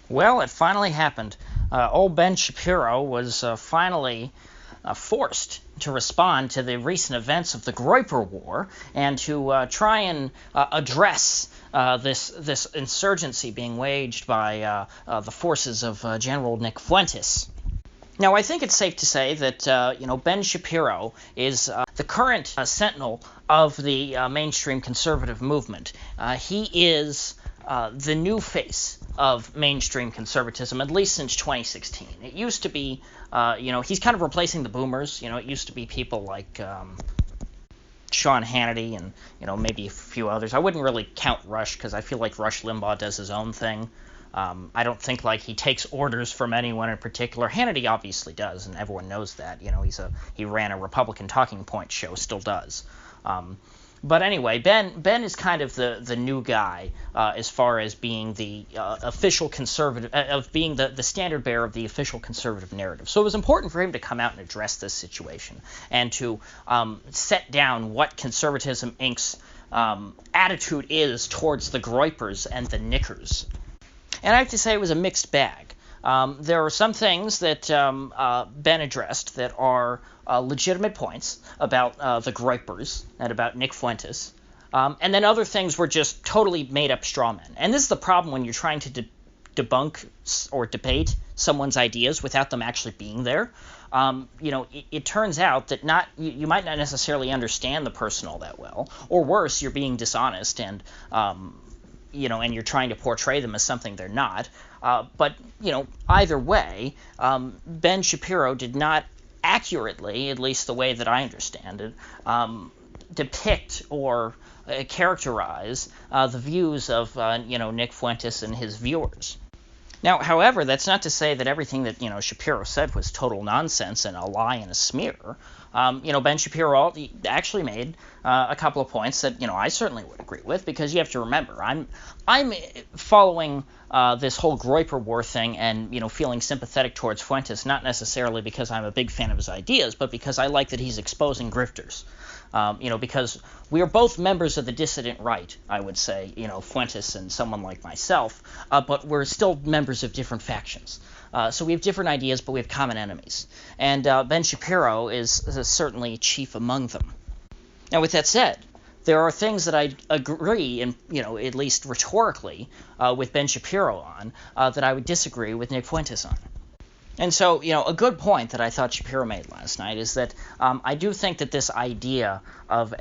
Well, it finally happened. Old Ben Shapiro was finally forced to respond to the recent events of the Groyper War and to try and address this insurgency being waged by the forces of General Nick Fuentes. Now, I think it's safe to say that Ben Shapiro is the current sentinel of the mainstream conservative movement. He is the new face of mainstream conservatism, at least since 2016. It used to be, he's kind of replacing the boomers. It used to be people like Sean Hannity and, maybe a few others. I wouldn't really count Rush because I feel like Rush Limbaugh does his own thing. I don't think like he takes orders from anyone in particular. Hannity obviously does, and everyone knows that. He ran a Republican talking point show, still does. But anyway, Ben is kind of the new guy as far as being the official conservative, of being the standard bearer of the official conservative narrative. So it was important for him to come out and address this situation and to set down what Conservatism Inc.'s attitude is towards the Groypers and the Knickers. And I have to say it was a mixed bag. There are some things that Ben addressed that are legitimate points about the Groypers and about Nick Fuentes. And then other things were just totally made-up straw men. And this is the problem when you're trying to debunk or debate someone's ideas without them actually being there. It turns out that you might not necessarily understand the person all that well. Or worse, you're being dishonest and and you're trying to portray them as something they're not. But either way, Ben Shapiro did not accurately, at least the way that I understand it, depict or characterize the views of, Nick Fuentes and his viewers. Now, however, that's not to say that everything that, Shapiro said was total nonsense and a lie and a smear. Ben Shapiro actually made a couple of points that, I certainly would agree with, because you have to remember, I'm following this whole Groyper War thing and, feeling sympathetic towards Fuentes, not necessarily because I'm a big fan of his ideas, but because I like that he's exposing grifters. Because we are both members of the dissident right, I would say, Fuentes and someone like myself, but we're still members of different factions. So we have different ideas, but we have common enemies. And Ben Shapiro is certainly chief among them. Now, with that said, there are things that I agree, and at least rhetorically, with Ben Shapiro on, that I would disagree with Nick Fuentes on. And so, a good point that I thought Shapiro made last night is that I do think that this idea of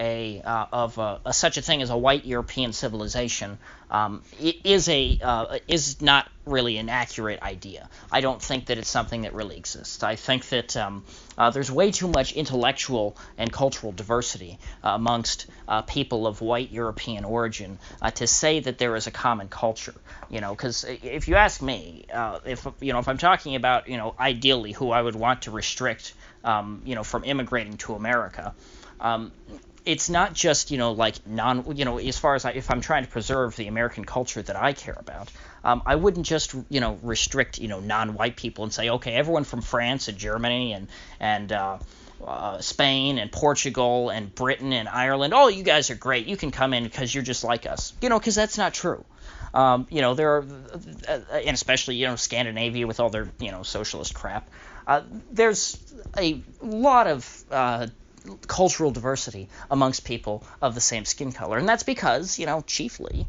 such a thing as a white European civilization is not really an accurate idea. I don't think that it's something that really exists. I think that there's way too much intellectual and cultural diversity amongst people of white European origin to say that there is a common culture. Because if you ask me, if I'm talking about ideally who I would want to restrict from immigrating to America, it's not just as far as if I'm trying to preserve the American culture that I care about, I wouldn't just restrict non-white people and say, okay, everyone from France and Germany and Spain and Portugal and Britain and Ireland, oh, you guys are great, you can come in because you're just like us, because that's not true. There are, and especially Scandinavia with all their socialist crap. There's a lot of cultural diversity amongst people of the same skin color, and that's because chiefly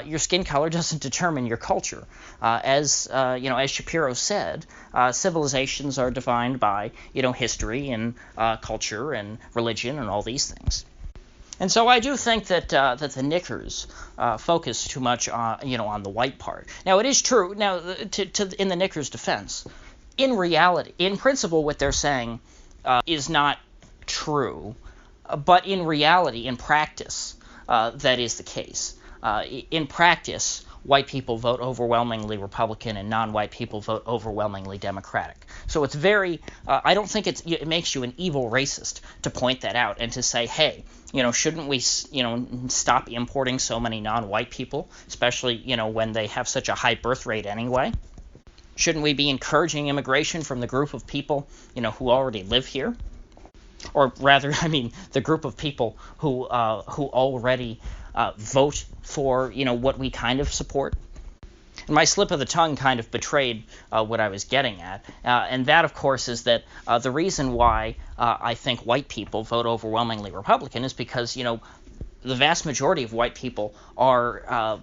your skin color doesn't determine your culture. As Shapiro said, civilizations are defined by history and culture and religion and all these things. And so I do think that the Knickers focus too much on the white part. Now, it is true. Now, in the Knickers' defense, in reality, in principle, what they're saying is not true, but in reality, in practice, that is the case. In practice, white people vote overwhelmingly Republican and non-white people vote overwhelmingly Democratic. So it's very, I don't think it makes you an evil racist to point that out and to say, hey, shouldn't we, stop importing so many non-white people, especially, when they have such a high birth rate anyway? Shouldn't we be encouraging immigration from the group of people, who already live here? Or rather, the group of people who already vote for, what we kind of support? And my slip of the tongue kind of betrayed what I was getting at. And that, of course, is that the reason why I think white people vote overwhelmingly Republican is because, the vast majority of white people are,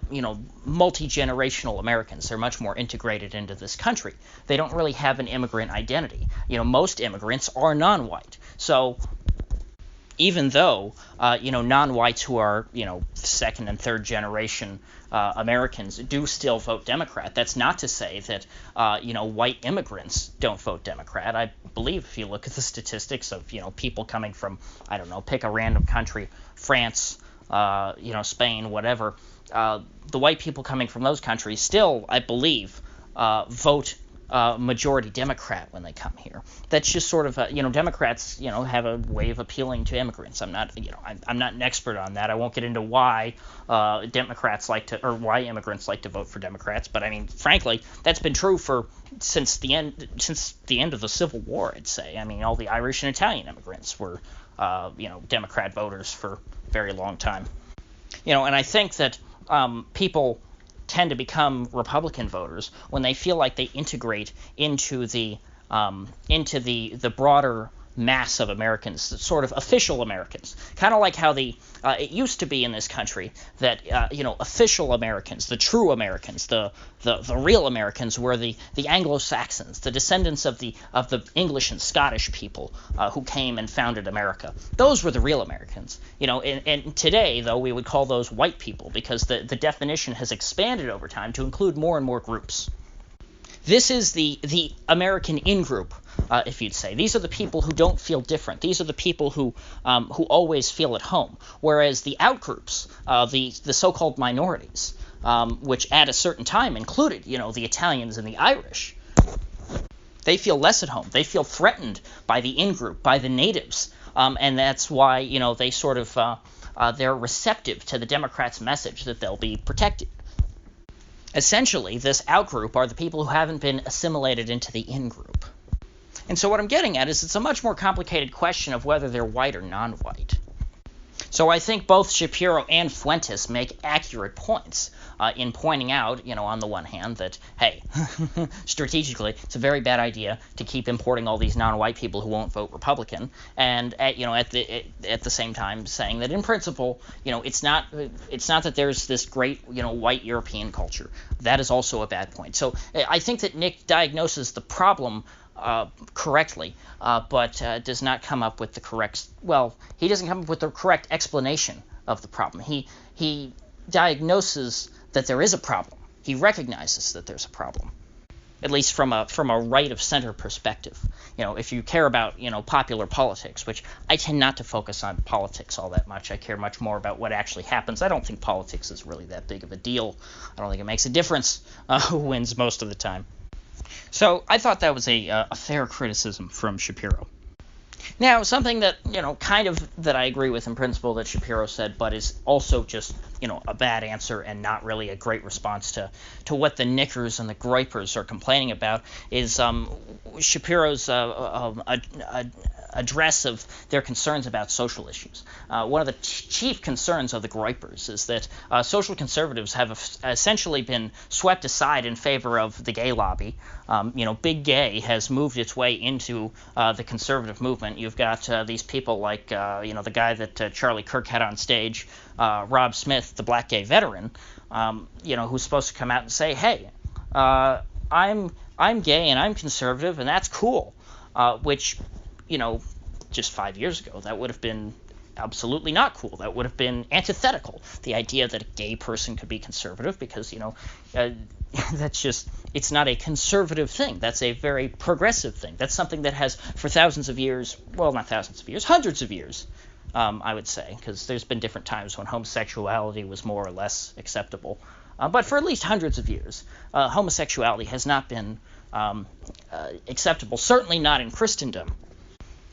multi-generational Americans. They're much more integrated into this country. They don't really have an immigrant identity. Most immigrants are non-white. So even though, non-whites who are, second and third generation Americans do still vote Democrat, that's not to say that, white immigrants don't vote Democrat. I believe if you look at the statistics of, people coming from, I don't know, pick a random country, France, Spain, whatever, the white people coming from those countries still, I believe, vote majority Democrat when they come here. That's just sort of Democrats have a way of appealing to immigrants. I'm not I'm not an expert on that. I won't get into why Democrats why immigrants like to vote for Democrats, but I mean, frankly, that's been true since the end of the Civil War, I'd say. I mean, all the Irish and Italian immigrants were Democrat voters for a very long time. And I think that people tend to become Republican voters when they feel like they integrate into the broader mass of Americans, sort of official Americans, kind of like how it used to be in this country that official Americans, the true Americans, the real Americans were the Anglo-Saxons, the descendants of the English and Scottish people who came and founded America. Those were the real Americans. And today, though, we would call those white people because the definition has expanded over time to include more and more groups. This is the American in-group, if you'd say. These are the people who don't feel different. These are the people who always feel at home. Whereas the out-groups, the so-called minorities, which at a certain time included, the Italians and the Irish, they feel less at home. They feel threatened by the in-group, by the natives, and that's why they sort of they're receptive to the Democrats' message that they'll be protected. Essentially, this out-group are the people who haven't been assimilated into the in-group. And so what I'm getting at is it's a much more complicated question of whether they're white or non-white. So I think both Shapiro and Fuentes make accurate points in pointing out, on the one hand, that, hey, strategically, it's a very bad idea to keep importing all these non-white people who won't vote Republican, and at the same time saying that in principle, it's not that there's this great, white European culture. That is also a bad point. So I think that Nick diagnoses the problem correctly, but does not come up with the correct. Well, he doesn't come up with the correct explanation of the problem. He diagnoses that there is a problem. He recognizes that there's a problem, at least from a right of center perspective. If you care about popular politics, which I tend not to focus on politics all that much. I care much more about what actually happens. I don't think politics is really that big of a deal. I don't think it makes a difference who wins most of the time. So I thought that was a fair criticism from Shapiro. Now, something that, kind of that I agree with in principle that Shapiro said, but is also just, a bad answer and not really a great response to what the Knickers and the Groypers are complaining about, is Shapiro's address of their concerns about social issues. One of the chief concerns of the Groypers is that social conservatives have essentially been swept aside in favor of the gay lobby. Big gay has moved its way into the conservative movement. You've got these people like, the guy that Charlie Kirk had on stage, Rob Smith, the black gay veteran, who's supposed to come out and say, hey, I'm gay and I'm conservative and that's cool, which, just 5 years ago, that would have been absolutely not cool. That would have been antithetical. The idea that a gay person could be conservative because, that's just, it's not a conservative thing. That's a very progressive thing. That's something that has for thousands of years, well, not thousands of years, hundreds of years, I would say, because there's been different times when homosexuality was more or less acceptable. But for at least hundreds of years, homosexuality has not been acceptable, certainly not in Christendom.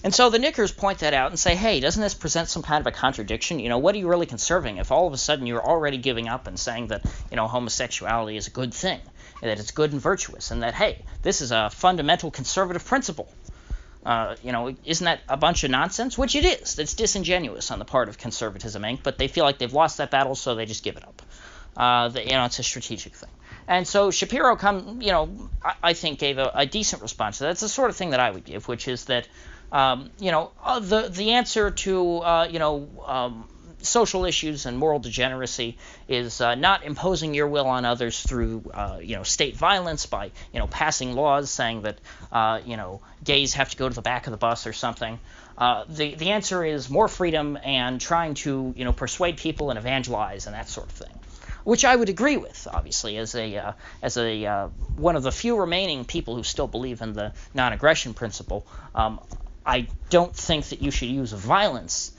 And so the Knickers point that out and say, hey, doesn't this present some kind of a contradiction? What are you really conserving if all of a sudden you're already giving up and saying that, homosexuality is a good thing, and that it's good and virtuous, and that, hey, this is a fundamental conservative principle? Isn't that a bunch of nonsense? Which it is. It's disingenuous on the part of Conservatism Inc., but they feel like they've lost that battle, so they just give it up. It's a strategic thing. And so Shapiro I think gave a decent response to that. That's the sort of thing that I would give, which is that the answer to social issues and moral degeneracy is not imposing your will on others through state violence by passing laws saying that gays have to go to the back of the bus or something. The answer is more freedom and trying to persuade people and evangelize and that sort of thing, which I would agree with, obviously, as a one of the few remaining people who still believe in the non-aggression principle. I don't think that you should use violence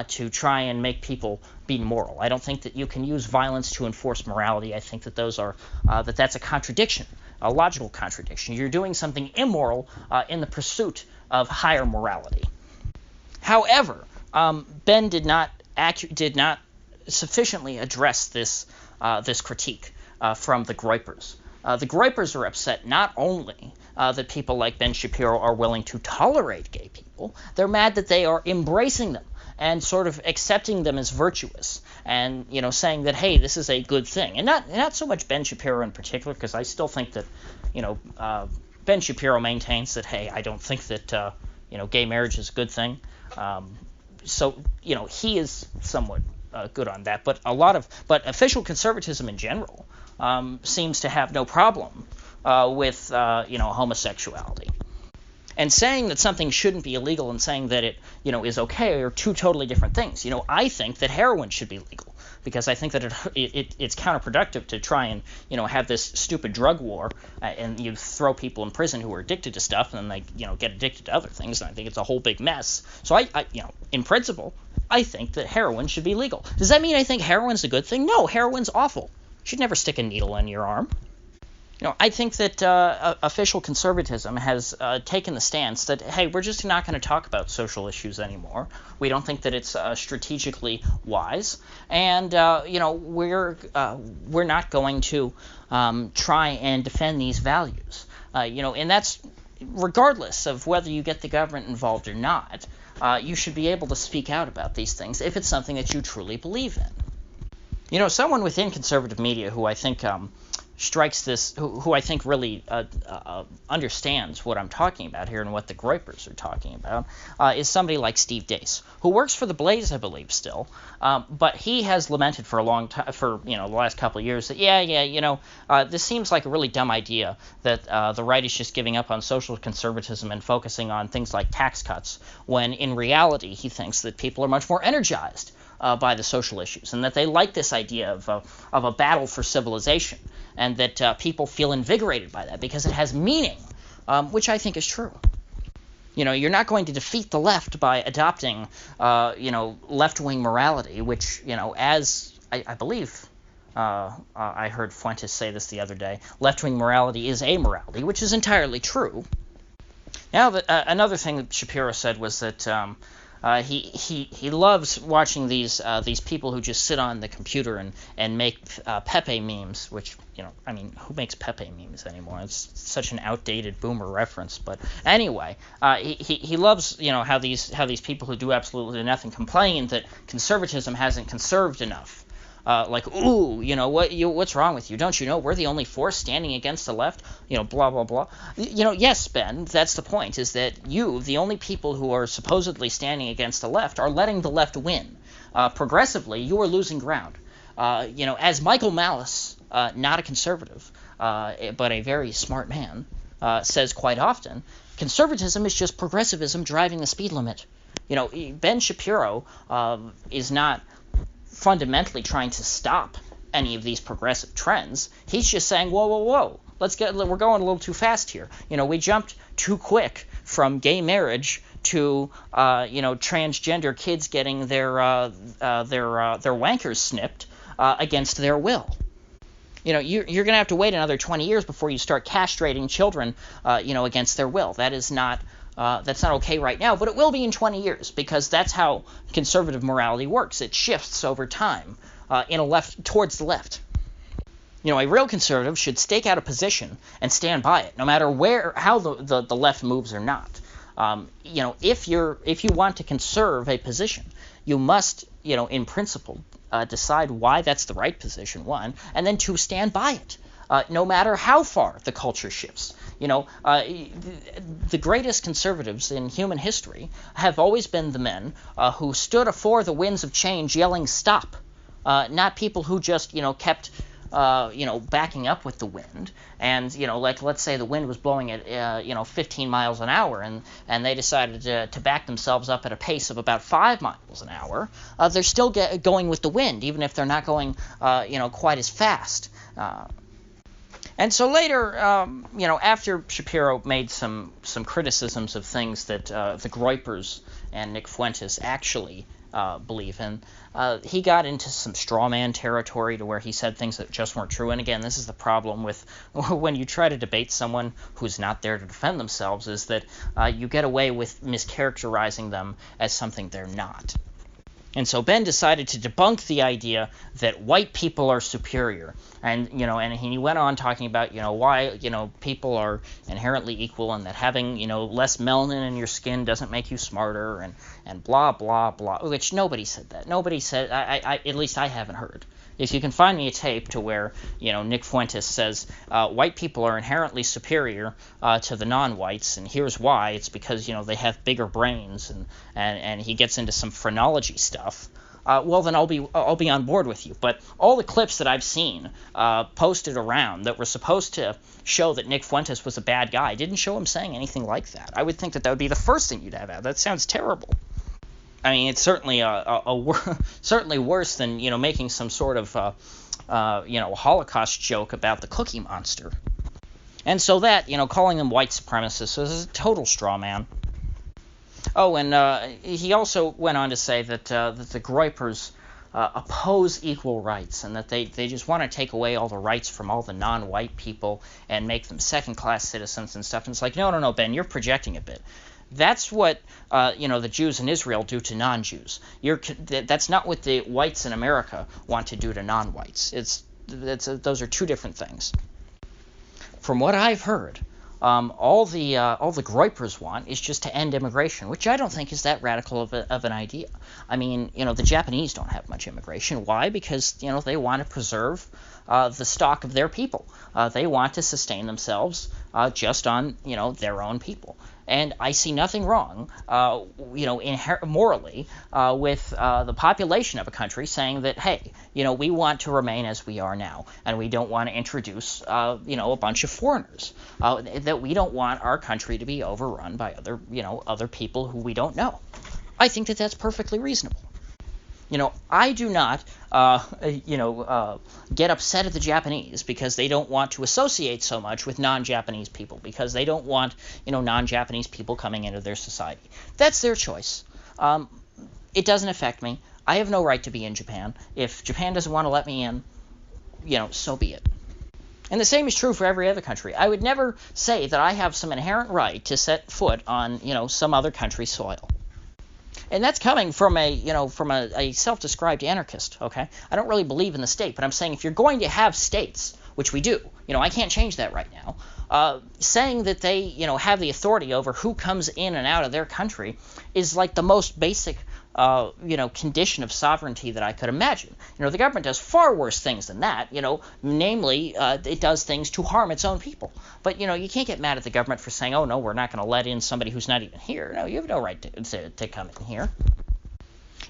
to try and make people be moral. I don't think that you can use violence to enforce morality. I think that that's a contradiction, a logical contradiction. You're doing something immoral in the pursuit of higher morality. However, Ben did not sufficiently address this critique from the Groypers. The Groypers are upset not only that people like Ben Shapiro are willing to tolerate gay people, they're mad that they are embracing them and sort of accepting them as virtuous and saying that, hey, this is a good thing. And not so much Ben Shapiro in particular, because I still think that Ben Shapiro maintains that, hey, I don't think that gay marriage is a good thing. So he is somewhat good on that, but but official conservatism in general seems to have no problem with homosexuality. And saying that something shouldn't be illegal and saying that it is okay are two totally different things. I think that heroin should be legal because I think that it's counterproductive to try and have this stupid drug war and you throw people in prison who are addicted to stuff and then they get addicted to other things, and I think it's a whole big mess. So I in principle, I think that heroin should be legal. Does that mean I think heroin's a good thing? No, heroin's awful. You should never stick a needle in your arm. I think that official conservatism has taken the stance that, hey, we're just not going to talk about social issues anymore. We don't think that it's strategically wise, and we're not going to try and defend these values. And that's regardless of whether you get the government involved or not. You should be able to speak out about these things if it's something that you truly believe in. Someone within conservative media who I think who I think really understands what I'm talking about here and what the Groypers are talking about, is somebody like Steve Deace, who works for The Blaze, I believe, still, but he has lamented for a long time, for the last couple of years, that this seems like a really dumb idea that the right is just giving up on social conservatism and focusing on things like tax cuts, when in reality he thinks that people are much more energized by the social issues, and that they like this idea of a battle for civilization, and that people feel invigorated by that because it has meaning, which I think is true. You're not going to defeat the left by adopting, left-wing morality, which, as I believe, I heard Fuentes say this the other day, left-wing morality is amorality, which is entirely true. Now, another thing that Shapiro said was that he loves watching these people who just sit on the computer and make Pepe memes, which who makes Pepe memes anymore? It's such an outdated boomer reference. But anyway, he loves how these people who do absolutely nothing complain that conservatism hasn't conserved enough. What's wrong with you? Don't you know we're the only force standing against the left? Blah, blah, blah. Yes, Ben, that's the point, is that you, the only people who are supposedly standing against the left, are letting the left win. Progressively, you are losing ground. As Michael Malice, not a conservative, but a very smart man, says quite often, conservatism is just progressivism driving the speed limit. Ben Shapiro is not fundamentally trying to stop any of these progressive trends. He's just saying, whoa, we're going a little too fast here. We jumped too quick from gay marriage to transgender kids getting their wankers snipped against their will. You're going to have to wait another 20 years before you start castrating children against their will. That's not okay right now, but it will be in 20 years, because that's how conservative morality works. It shifts over time towards the left. A real conservative should stake out a position and stand by it, no matter how the left moves or not. If you want to conserve a position, you must, in principle, decide why that's the right position, one, and then two, stand by it, no matter how far the culture shifts. The greatest conservatives in human history have always been the men who stood afore the winds of change yelling stop, not people who just, kept backing up with the wind. And, like, let's say the wind was blowing at, 15 miles an hour, and they decided to back themselves up at a pace of about 5 miles an hour. They're still going with the wind, even if they're not going, quite as fast. And so later, after Shapiro made some criticisms of things that the Groypers and Nick Fuentes actually believe in, he got into some strawman territory to where he said things that just weren't true. And again, this is the problem with when you try to debate someone who's not there to defend themselves, is that you get away with mischaracterizing them as something they're not. And so Ben decided to debunk the idea that white people are superior. And, and he went on talking about, why, people are inherently equal, and that having, less melanin in your skin doesn't make you smarter, and blah, blah, blah, which nobody said that. Nobody said, I at least I haven't heard. If you can find me a tape to where, Nick Fuentes says white people are inherently superior to the non-whites, and here's why. It's because, they have bigger brains, and he gets into some phrenology stuff. Well, then I'll be on board with you. But all the clips that I've seen posted around that were supposed to show that Nick Fuentes was a bad guy didn't show him saying anything like that. I would think that would be the first thing you'd have out. That sounds terrible. I mean, it's certainly certainly worse than making some sort of Holocaust joke about the Cookie Monster. And so that calling them white supremacists is a total straw man. Oh, and he also went on to say that the Groypers oppose equal rights, and that they just want to take away all the rights from all the non-white people and make them second-class citizens and stuff. And it's like, no, Ben, you're projecting a bit. That's what the Jews in Israel do to non-Jews. That's not what the whites in America want to do to non-whites. Those are two different things. From what I've heard, all the Groypers want is just to end immigration, which I don't think is that radical of an idea. I mean, the Japanese don't have much immigration. Why? Because they want to preserve the stock of their people. They want to sustain themselves just on their own people. And I see nothing wrong, morally, with the population of a country saying that, hey, we want to remain as we are now, and we don't want to introduce, a bunch of foreigners. That we don't want our country to be overrun by other people who we don't know. I think that that's perfectly reasonable. I do not, get upset at the Japanese because they don't want to associate so much with non-Japanese people, because they don't want, non-Japanese people coming into their society. That's their choice. It doesn't affect me. I have no right to be in Japan. If Japan doesn't want to let me in, so be it. And the same is true for every other country. I would never say that I have some inherent right to set foot on, some other country's soil. And that's coming from a self-described anarchist, okay? I don't really believe in the state, but I'm saying if you're going to have states, which we do, I can't change that right now, saying that they, have the authority over who comes in and out of their country is like the most basic, condition of sovereignty that I could imagine. The government does far worse things than that, namely, it does things to harm its own people. But, you can't get mad at the government for saying, oh, no, we're not going to let in somebody who's not even here. No, you have no right to come in here.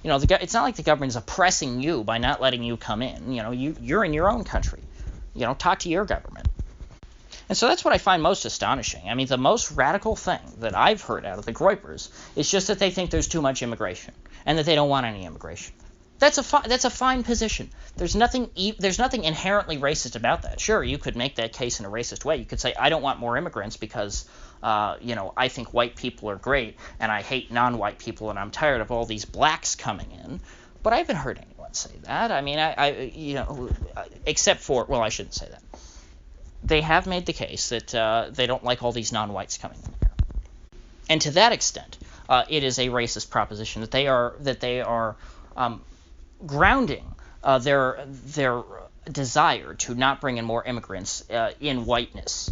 It's not like the government is oppressing you by not letting you come in. You're in your own country. Talk to your government. And so that's what I find most astonishing. I mean, the most radical thing that I've heard out of the Groypers is just that they think there's too much immigration and that they don't want any immigration. That's a fine position. There's nothing inherently racist about that. Sure, you could make that case in a racist way. You could say, I don't want more immigrants because, I think white people are great and I hate non-white people and I'm tired of all these blacks coming in. But I haven't heard anyone say that. I mean, except for, well, I shouldn't say that. They have made the case that they don't like all these non-whites coming in here. And to that extent, it is a racist proposition that they are grounding their desire to not bring in more immigrants in whiteness.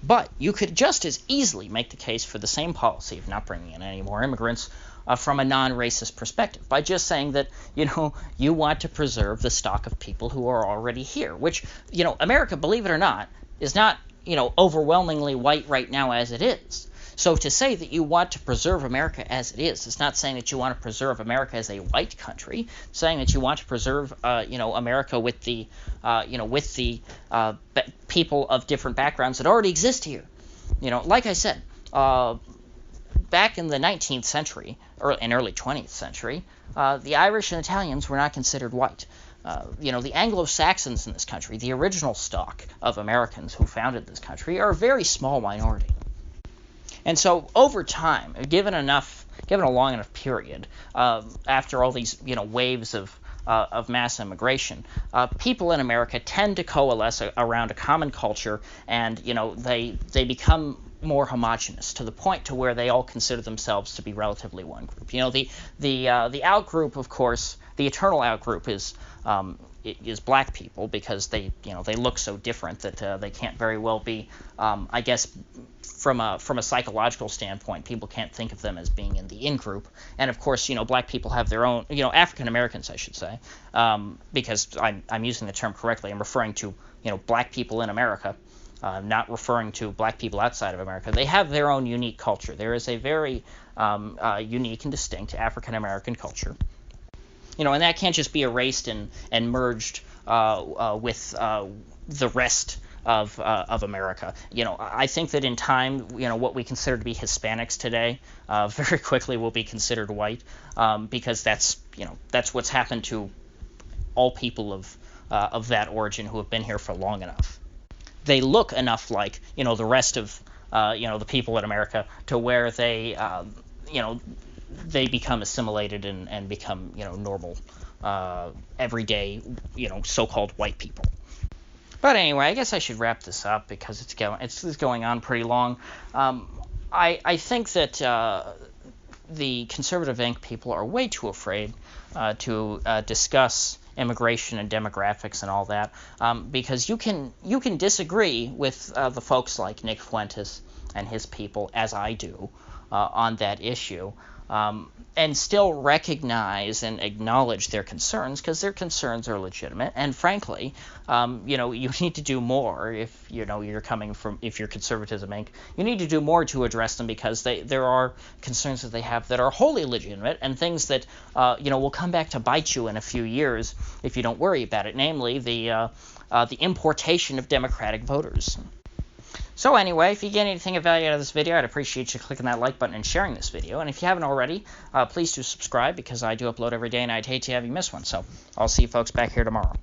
But you could just as easily make the case for the same policy of not bringing in any more immigrants from a non-racist perspective, by just saying that, you want to preserve the stock of people who are already here, which, America, believe it or not, is not, overwhelmingly white right now as it is. So to say that you want to preserve America as it is, it's not saying that you want to preserve America as a white country. It's saying that you want to preserve, America with the, people of different backgrounds that already exist here. Like I said, back in the 19th century, and early 20th century, the Irish and Italians were not considered white. The Anglo-Saxons in this country, the original stock of Americans who founded this country, are a very small minority. And so over time, given a long enough period, after all these waves of mass immigration, people in America tend to coalesce around a common culture, and they become more homogenous to the point to where they all consider themselves to be relatively one group. The out group, of course, the eternal out group is black people, because they look so different that they can't very well be, I guess, from a psychological standpoint, people can't think of them as being in the in group. And of course, black people have their own, African Americans, I should say, because I'm using the term correctly. I'm referring to black people in America, not referring to black people outside of America. They have their own unique culture. There is a very unique and distinct African American culture. And that can't just be erased and merged with the rest of America. I think that in time, what we consider to be Hispanics today very quickly will be considered white, because that's what's happened to all people of that origin who have been here for long enough. They look enough like the rest of the people in America to where they they become assimilated and become normal everyday so-called white people. But anyway, I guess I should wrap this up because it's going on pretty long. I think that the conservative Inc. people are way too afraid to discuss immigration and demographics and all that, because you can disagree with the folks like Nick Fuentes and his people, as I do, on that issue, and still recognize and acknowledge their concerns, because their concerns are legitimate. And frankly, you need to do more if if you're Conservatism Inc. You need to do more to address them, because there are concerns that they have that are wholly legitimate, and things that will come back to bite you in a few years if you don't worry about it. Namely, the importation of Democratic voters. So anyway, if you get anything of value out of this video, I'd appreciate you clicking that like button and sharing this video. And if you haven't already, please do subscribe, because I do upload every day and I'd hate to have you miss one. So I'll see you folks back here tomorrow.